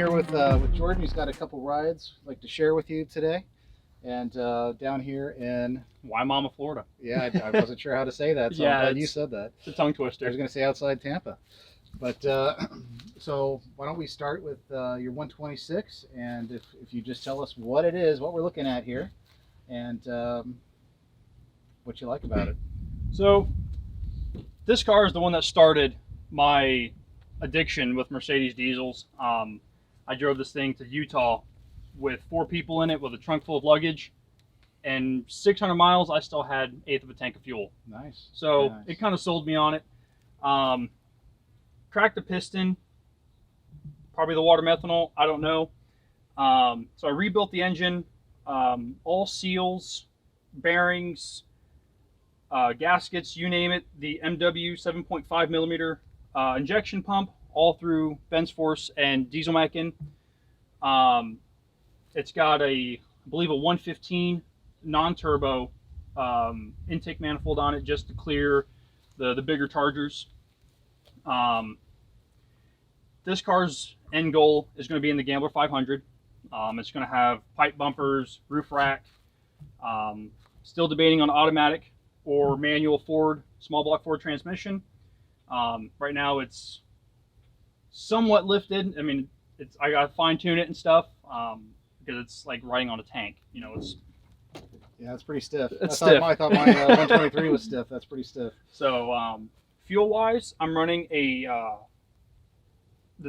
here with Jordan. He's got a couple rides I'd like to share with you today, and down here in Waimama, Florida. Yeah, I wasn't sure how to say that, so Yeah, I'm glad you said that. It's a tongue twister. I was going to say outside Tampa, but so why don't we start with your 126, and if you just tell us what it is, what we're looking at here, and what you like about it. So this car is the one that started my addiction with Mercedes diesels. I drove this thing to Utah with 4 people in it with a trunk full of luggage, and 600 miles I still had 1/8 of a tank of fuel. Nice. So nice. It kind of sold me on it. Cracked the piston, probably the water methanol, I don't know. So I rebuilt the engine, all seals, bearings, gaskets, you name it. The MW 7.5 millimeter injection pump, all through BenzForce and Dieselmeken. It's got I believe a 115 non-turbo intake manifold on it, just to clear the bigger chargers. This car's end goal is going to be in the Gambler 500. It's going to have pipe bumpers, roof rack. Still debating on automatic or manual Ford, small block Ford transmission. Right now it's somewhat lifted. I mean, I got to fine tune it and stuff, because it's like riding on a tank. You know, Yeah, it's pretty stiff. It's stiff. I thought my 123 was stiff. That's pretty stiff. So fuel wise, I'm running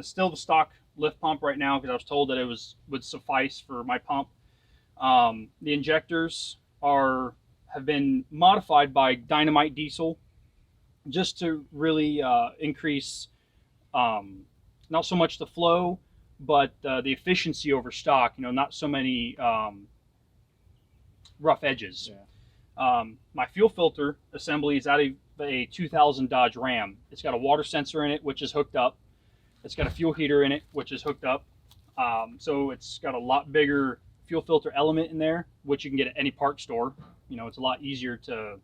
still the stock lift pump right now, because I was told that it would suffice for my pump. The injectors have been modified by Dynamite Diesel, just to really increase not so much the flow, but the efficiency over stock. You know, not so many rough edges. Yeah. My fuel filter assembly is out of a 2000 Dodge Ram. It's got a water sensor in it, which is hooked up. It's got a fuel heater in it, which is hooked up. So it's got a lot bigger fuel filter element in there, which you can get at any parts store. You know, it's a lot easier to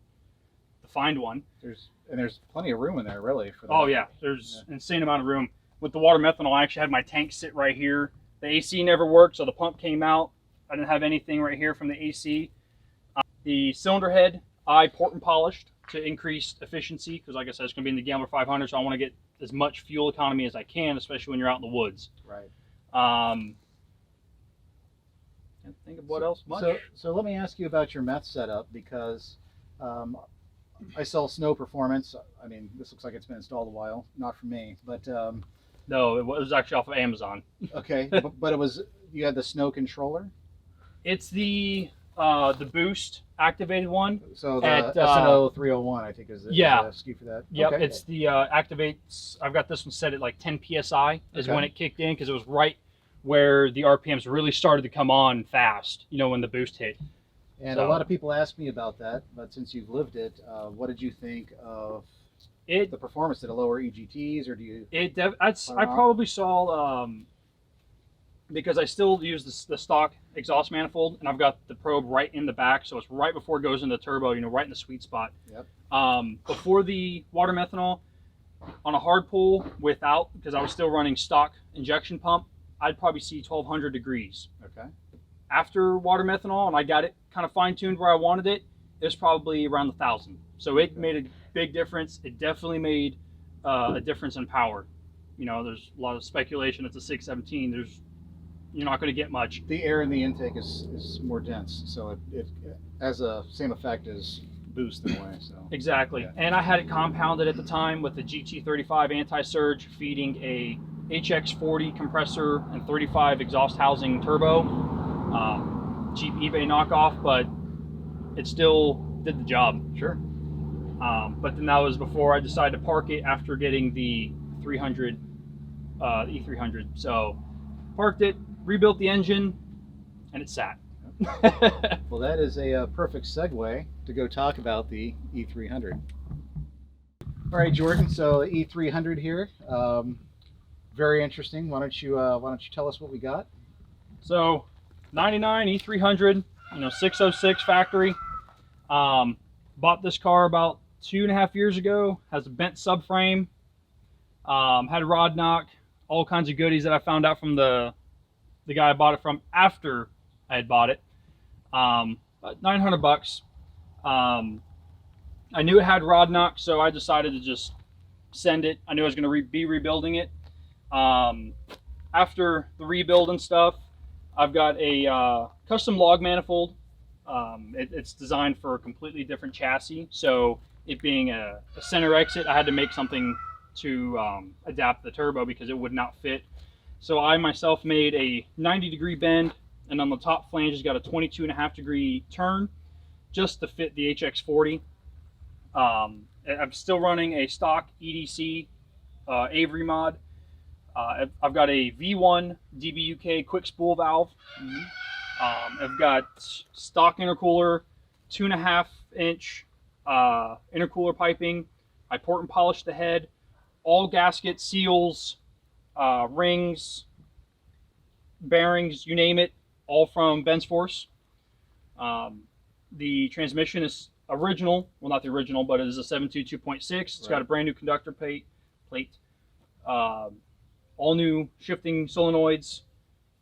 find one. There's plenty of room in there, really. For that. Oh yeah, there's an insane amount of room. With the water methanol, I actually had my tank sit right here. The AC never worked, so the pump came out. I didn't have anything right here from the AC. The cylinder head, I port and polished to increase efficiency, because like I said, it's going to be in the Gambler 500, so I want to get as much fuel economy as I can, especially when you're out in the woods. Right. Can't think of what else much. So let me ask you about your meth setup, because I sell Snow Performance. I mean, this looks like it's been installed a while. Not for me, but no, it was actually off of Amazon. Okay, but you had the Snow controller. It's the boost activated one. So the SNO 301, I think, is the SKU for that. Yep, okay. It's the activates. I've got this one set at like 10 psi is when it kicked in, because it was right where the RPMs really started to come on fast. You know, when the boost hit. And a lot of people ask me about that, but since you've lived it, what did you think of the performance? Did it lower EGTs, or do you? I probably saw, because I still use the stock exhaust manifold, and I've got the probe right in the back, so it's right before it goes into turbo. You know, right in the sweet spot. Yep. Before the water methanol, on a hard pull without, because I was still running stock injection pump, I'd probably see 1200 degrees. Okay. After water methanol, and I got it kind of fine-tuned where I wanted it, it was probably around 1,000. So it made a big difference. It definitely made a difference in power. You know, there's a lot of speculation. It's a 617. You're not going to get much. The air in the intake is more dense, so it has the same effect as boost in a way. So exactly. Yeah. And I had it compounded at the time with the GT35 anti-surge, feeding a HX40 compressor and 35 exhaust housing turbo. Cheap eBay knockoff, but it still did the job. Sure. But then that was before I decided to park it after getting the 300, E300. So parked it, rebuilt the engine, and it sat. Well, that is a perfect segue to go talk about the E300. All right, Jordan. So the E300 here, very interesting. Why don't you tell us what we got? So 99 E300, you know, 606 factory. Bought this car about 2.5 years ago. Has a bent subframe. Had a rod knock, all kinds of goodies that I found out from the the guy I bought it from after I had bought it. About $900. I knew it had rod knock, so I decided to just send it. I knew I was going to be rebuilding it. After the rebuild and stuff, I've got a custom log manifold. It's designed for a completely different chassis, so it being a center exit, I had to make something to adapt the turbo because it would not fit. So I myself made a 90-degree bend, and on the top flange has got a 22.5-degree turn just to fit the HX40. I'm still running a stock EDC Avery mod. I've got a V1 DBUK quick spool valve. I've got stock intercooler, 2.5-inch intercooler piping. I port and polish the head, all gaskets, seals, rings, bearings, you name it, all from BenzForce. The transmission is original, well, not the original, but it is a 722.6. It's got a brand new conductor plate, all new shifting solenoids.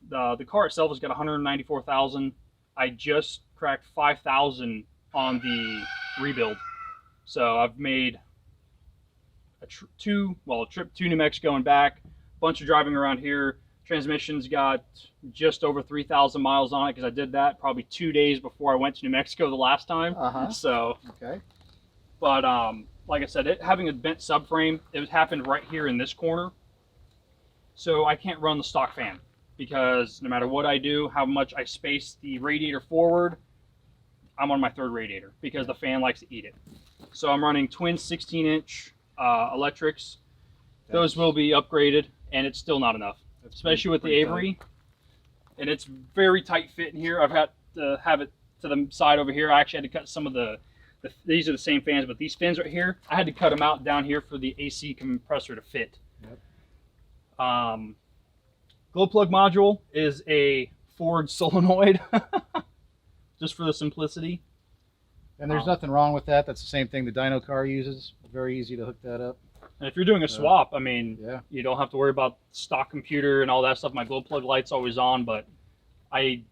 The car itself has got 194,000. I just cracked 5,000 on the rebuild. So I've made a trip to New Mexico and back, bunch of driving around here. Transmission's got just over 3,000 miles on it because I did that probably 2 days before I went to New Mexico the last time. So, okay. But like I said, having a bent subframe, it happened right here in this corner. So I can't run the stock fan because no matter what I do, how much I space the radiator forward, I'm on my third radiator because the fan likes to eat it. So I'm running twin 16-inch electrics. Those will be upgraded, and it's still not enough, especially with the Avery. And it's very tight fit in here. I've had to have it to the side over here. I actually had to cut some of these are the same fans, but these fins right here, I had to cut them out down here for the AC compressor to fit. Glow plug module is a Ford solenoid, just for the simplicity. And there's nothing wrong with that. That's the same thing the dyno car uses. Very easy to hook that up. And if you're doing a swap, I mean, you don't have to worry about stock computer and all that stuff. My glow plug light's always on, but I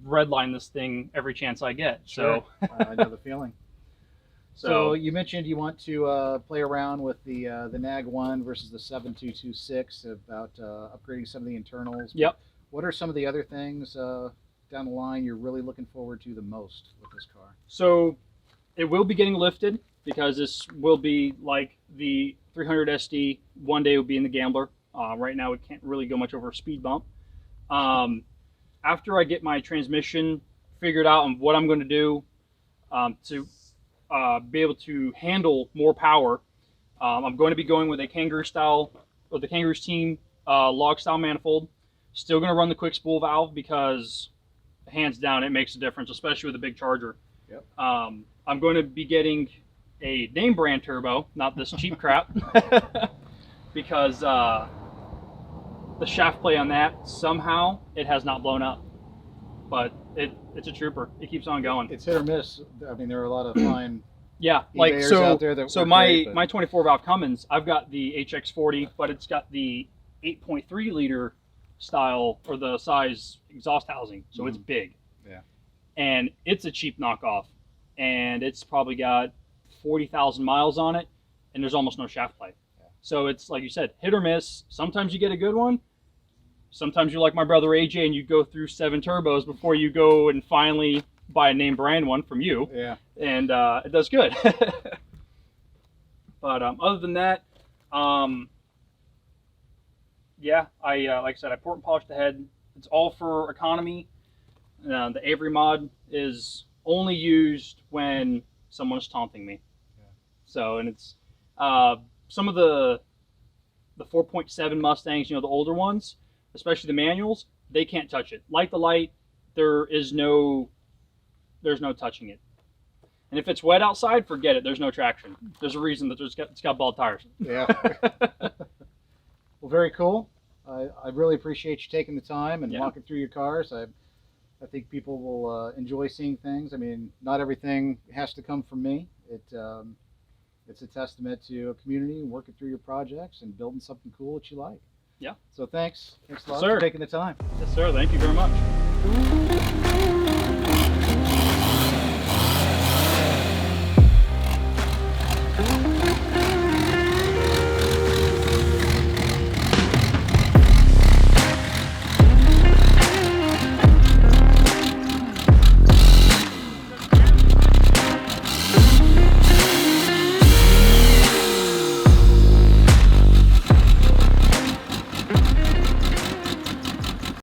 redline this thing every chance I get. Sure. So I know the feeling. So you mentioned you want to play around with the NAG 1 versus the 7226 about upgrading some of the internals. Yep. What are some of the other things down the line you're really looking forward to the most with this car? So it will be getting lifted because this will be like the 300 SD. One day it will be in the Gambler. Right now it can't really go much over a speed bump. After I get my transmission figured out and what I'm going to do to be able to handle more power, I'm going to be going with a Kangaroo style, or the Kangaroo's team log style manifold. Still going to run the quick spool valve because hands down it makes a difference, especially with a big charger. Yep. I'm going to be getting a name brand turbo, not this cheap crap, because the shaft play on that, somehow it has not blown up, but it's a trooper. It keeps on going. It's hit or miss. I mean, there are a lot of fine like out there that so work my great, my 24 valve Cummins, I've got the HX40, but it's got the 8.3 liter style or the size exhaust housing, so it's big. Yeah. And it's a cheap knockoff, and it's probably got 40,000 miles on it, and there's almost no shaft play. Yeah. So it's like you said, hit or miss. Sometimes you get a good one. Sometimes you're like my brother AJ, and you go through 7 turbos before you go and finally buy a name brand one from you. Yeah. And it does good. But other than that, yeah, like I said, I port and polish the head. It's all for economy. The Avery mod is only used when someone is taunting me. Yeah. So, and it's some of the 4.7 Mustangs, the older ones, especially the manuals, they can't touch it. Light the light, there's no touching it. And if it's wet outside, forget it. There's no traction. There's a reason that it's got bald tires. Yeah. Well, very cool. I really appreciate you taking the time and walking through your cars. I think people will enjoy seeing things. I mean, not everything has to come from me. It's a testament to a community and working through your projects and building something cool that you like. Yeah. So thanks a lot Sir. for taking the time. Yes, sir. Thank you very much.